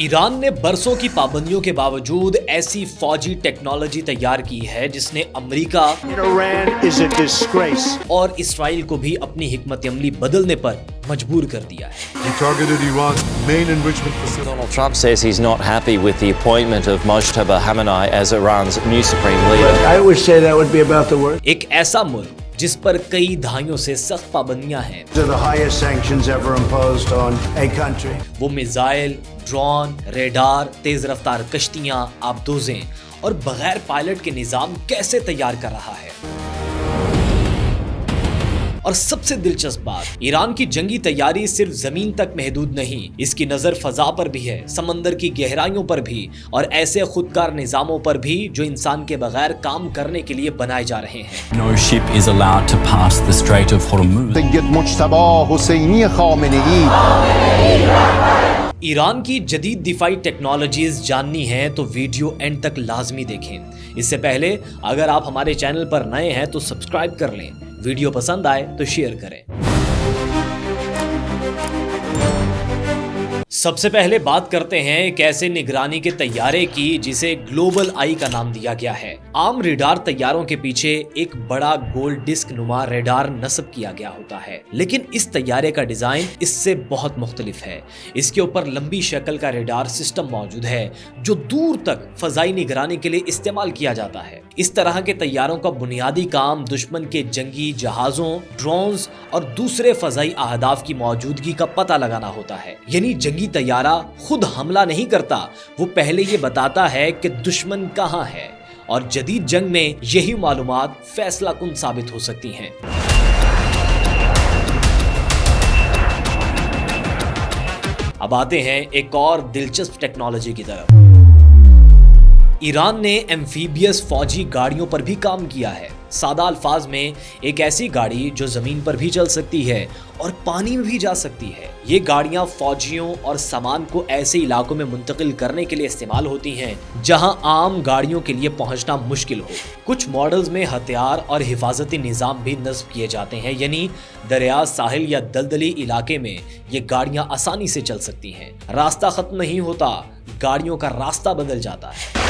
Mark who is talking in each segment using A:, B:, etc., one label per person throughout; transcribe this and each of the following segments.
A: Iran ने बरसों की पाबंदियों के बावजूद ऐसी फौजी टेक्नोलॉजी तैयार की है जिसने अमेरिका और इसराइल को भी अपनी हिकमत अमली बदलने पर मजबूर कर दिया है।
B: Donald Trump says he's not happy with the appointment of Mojtaba Khamenei as Iran's new supreme leader.
C: I would say that would be about the worst.
A: एक ऐसा मुल्क जिस पर कई दहाइयों से सख्त पाबंदियां हैं,
C: The highest sanctions ever imposed on a country.
A: वो मिसाइल, ड्रोन, रेडार, तेज रफ्तार कश्तियां, आबदोजें और बगैर पायलट के निजाम कैसे तैयार कर रहा है। और सबसे दिलचस्प बात, ईरान की जंगी तैयारी सिर्फ जमीन तक महदूद नहीं, इसकी नजर फजा पर भी है, समंदर की गहराइयों पर भी और ऐसे खुदकार निजामों पर भी जो इंसान के बगैर काम करने के लिए बनाए जा रहे हैं।
D: No ship is allowed to pass the Strait of Hormuz.
A: Iran की जदीद दिफाई टेक्नोलॉजीज जाननी है तो वीडियो एंड तक लाजमी देखें। इससे पहले अगर आप हमारे चैनल पर नए हैं तो सब्सक्राइब कर लें, वीडियो पसंद आए तो शेयर करें। सबसे पहले बात करते हैं एक ऐसे निगरानी के तैयारे की जिसे ग्लोबल आई का नाम दिया गया है। आम रेडार तैयारों के पीछे एक बड़ा गोल डिस्क नुमा रेडार नस्ब किया गया होता है, लेकिन इस तैयारे का डिजाइन इससे बहुत मुख्तलिफ है। इसके ऊपर लंबी शक्ल का रेडार सिस्टम मौजूद है जो दूर तक फजाई निगरानी के लिए इस्तेमाल किया जाता है। इस तरह के तैयारों का बुनियादी काम दुश्मन के जंगी जहाजों, ड्रोन्स और दूसरे फजाई अहदाफ की मौजूदगी का पता लगाना होता है। यानी जंगी तैयारा खुद हमला नहीं करता, वो पहले ये बताता है कि दुश्मन कहां है, और जदीद जंग में यही मालूमात फैसला कुन साबित हो सकती हैं। अब आते हैं एक और दिलचस्प टेक्नोलॉजी की तरफ। ईरान ने एम्फीबियस फौजी गाड़ियों पर भी काम किया है। सादा अल्फाज में एक ऐसी गाड़ी जो जमीन पर भी चल सकती है और पानी में भी जा सकती है। ये गाड़ियां फौजियों और सामान को ऐसे इलाकों में मुंतकिल करने के लिए इस्तेमाल होती हैं जहां आम गाड़ियों के लिए पहुंचना मुश्किल हो। कुछ मॉडल्स में हथियार और हिफाजती निजाम भी नस्ब किए जाते हैं, यानी दरिया, साहिल या दलदली इलाके में ये गाड़ियां आसानी से चल सकती हैं। रास्ता खत्म नहीं होता, गाड़ियों का रास्ता बदल जाता है।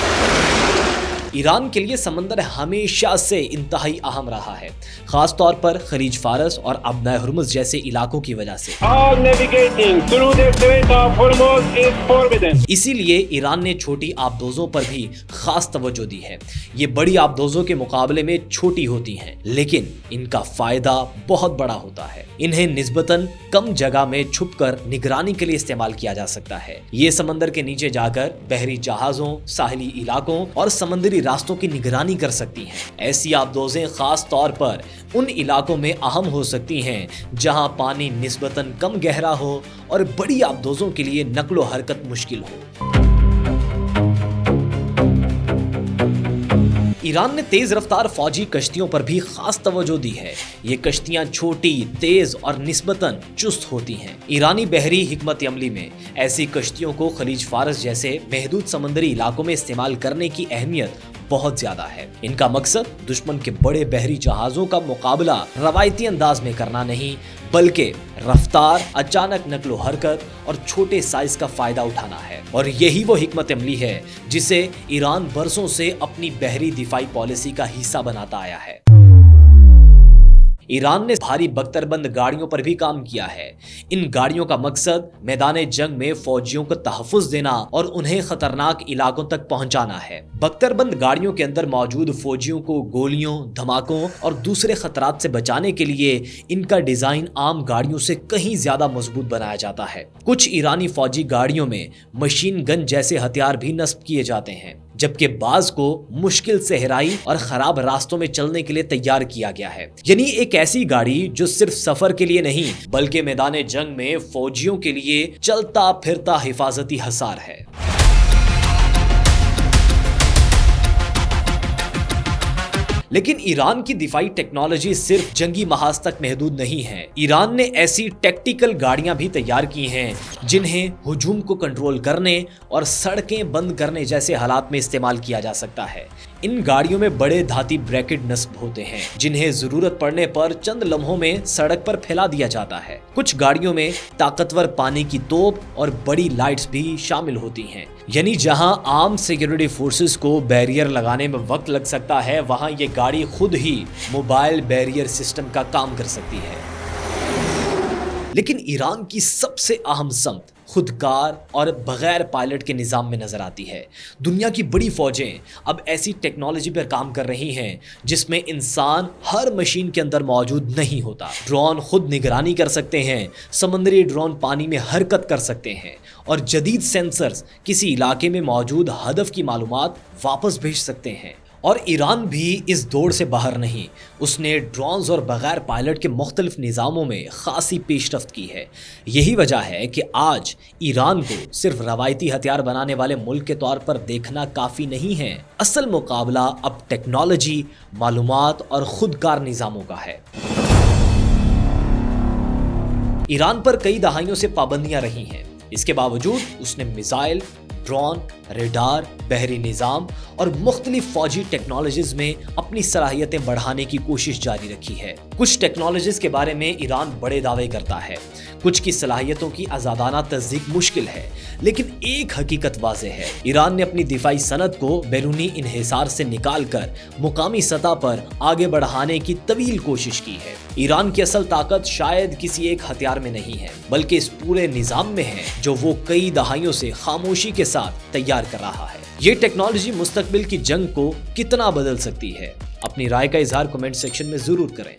A: ईरान के लिए समंदर हमेशा से इंतहाई अहम रहा है, खास तौर पर खलीज फारस और अबनाए हुर्मुज़ जैसे इलाकों की वजह से। इसीलिए ईरान ने छोटी आबदोजों पर भी खास तवज्जो दी है। ये बड़ी आबदोजों के मुकाबले में छोटी होती हैं, लेकिन इनका फायदा बहुत बड़ा होता है। इन्हें निस्बतन कम जगह में छुपकर निगरानी के लिए इस्तेमाल किया जा सकता है। ये समंदर के नीचे जाकर बहरी जहाजों, साहिली इलाकों और समंदरी रास्तों की निगरानी कर सकती हैं। ऐसी आबदोजें खास तौर पर उन इलाकों में अहम हो सकती हैं जहां पानी निस्बतन कम गहरा हो और बड़ी आबदोजों के लिए नक्लो हरकत मुश्किल हो। ईरान ने तेज रफ्तार फौजी कश्तियों पर भी खास तवज्जो दी है। ये कश्तियां छोटी, तेज और निस्बतन चुस्त होती हैं। ईरानी बहरी हिकमत अमली में ऐसी कश्तियों को खलीज फारस जैसे महदूद समंदरी इलाकों में इस्तेमाल करने की अहमियत बहुत ज्यादा है। इनका मकसद दुश्मन के बड़े बहरी जहाजों का मुकाबला रवायती अंदाज में करना नहीं, बल्कि रफ्तार, अचानक नकलो हरकत और छोटे साइज का फायदा उठाना है। और यही वो हिकमत अमली है जिसे ईरान बरसों से अपनी बहरी दिफाई पॉलिसी का हिस्सा बनाता आया है। ईरान ने भारी बख्तरबंद गाड़ियों पर भी काम किया है। इन गाड़ियों का मकसद मैदान जंग में फौजियों को तहफ़्फ़ुज़ देना और उन्हें खतरनाक इलाकों तक पहुंचाना है। बख्तरबंद गाड़ियों के अंदर मौजूद फौजियों को गोलियों, धमाकों और दूसरे खतरात से बचाने के लिए इनका डिजाइन आम गाड़ियों से कहीं ज्यादा मजबूत बनाया जाता है। कुछ ईरानी फौजी गाड़ियों में मशीन गन जैसे हथियार भी नस्ब किए जाते हैं, जबकि बाज को मुश्किल सहराई और खराब रास्तों में चलने के लिए तैयार किया गया है। यानी एक ऐसी गाड़ी जो सिर्फ सफर के लिए नहीं बल्कि मैदान जंग में फौजियों के लिए चलता फिरता हिफाजती हसार है। लेकिन ईरान की दिफाई टेक्नोलॉजी सिर्फ जंगी महाज तक महदूद नहीं है। ईरान ने ऐसी टैक्टिकल गाड़ियां भी तैयार की हैं जिन्हें हुजूम को कंट्रोल करने और सड़कें बंद करने जैसे हालात में इस्तेमाल किया जा सकता है। इन गाड़ियों में बड़े धाती ब्रैकेट नस्ब होते हैं जिन्हें जरूरत पड़ने पर चंद लम्हों में सड़क पर फैला दिया जाता है। कुछ गाड़ियों में ताकतवर पानी की तोप और बड़ी लाइट्स भी शामिल होती हैं। यानी जहां आर्म सिक्योरिटी फोर्सेस को बैरियर लगाने में वक्त लग सकता है, वहां ये गाड़ी खुद ही मोबाइल बैरियर सिस्टम का काम कर सकती है। लेकिन ईरान की सबसे अहम समत खुदकार और बगैर पायलट के निज़ाम में नजर आती है। दुनिया की बड़ी फौजें अब ऐसी टेक्नोलॉजी पर काम कर रही हैं जिसमें इंसान हर मशीन के अंदर मौजूद नहीं होता। ड्रोन खुद निगरानी कर सकते हैं, समुद्री ड्रोन पानी में हरकत कर सकते हैं और जदीद सेंसर्स किसी इलाके में मौजूद हदफ की मालूमात वापस भेज सकते हैं। और ईरान भी इस दौड़ से बाहर नहीं, उसने ड्रोन्स और बगैर पायलट के मुख्तलिफ निज़ामों में खासी पेशरफ्त की है। यही वजह है कि आज ईरान को सिर्फ रवायती हथियार बनाने वाले मुल्क के तौर पर देखना काफ़ी नहीं है। असल मुकाबला अब टेक्नोलॉजी, मालूमात और खुदकार निज़ामों का है। ईरान पर कई दहाइयों से पाबंदियां रही हैं, इसके बावजूद उसने मिसाइल, ड्रोन, रेडार, बहरी निज़ाम और मुख्तलिफ फौजी टेक्नोलॉजीज में अपनी सलाहियतें बढ़ाने की कोशिश जारी रखी है। कुछ टेक्नोलॉजीज के बारे में ईरान बड़े दावे करता है, कुछ की सलाहियतों की आज़ादाना तस्दीक मुश्किल है, लेकिन एक हकीकत वाज़ेह है, ईरान ने अपनी दिफाई सनत को बैरूनी इन्हिसार से निकाल कर मुकामी सतह पर आगे बढ़ाने की तवील कोशिश की है। ईरान की असल ताकत शायद किसी एक हथियार में नहीं है, बल्कि इस पूरे निज़ाम में है जो वो कई दहाइयों से खामोशी के साथ तैयार कर रहा है। ये टेक्नोलॉजी मुस्तकबिल की जंग को कितना बदल सकती है? अपनी राय का इजहार कमेंट सेक्शन में जरूर करें।